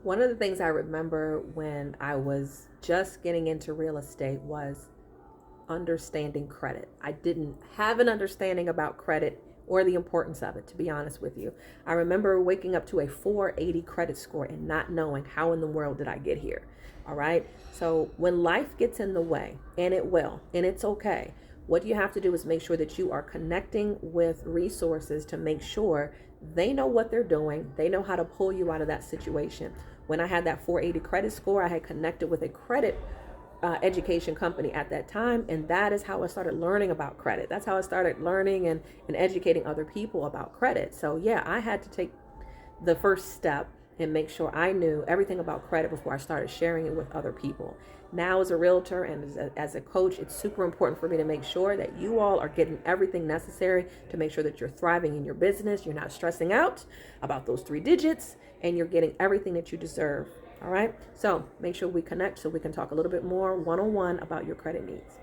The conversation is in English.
One of the things I remember when I was just getting into real estate was understanding credit. I didn't have an understanding about credit or the importance of it, to be honest with you. I remember waking up to a 480 credit score and not knowing how in the world did I get here. All right. So when life gets in the way, and it will, and it's okay, what you have to do is make sure that you are connecting with resources to make sure they know what they're doing. They know how to pull you out of that situation. When I had that 480 credit score, I had connected with a credit education company at that time, and that is how I started learning about credit. That's how I started learning and educating other people about credit. So yeah, I had to take the first step and make sure I knew everything about credit before I started sharing it with other people. Now, as a realtor and as a coach, it's super important for me to make sure that you all are getting everything necessary to make sure that you're thriving in your business, you're not stressing out about those 3 digits, and you're getting everything that you deserve. All right. So make sure we connect so we can talk a little bit more one-on-one about your credit needs.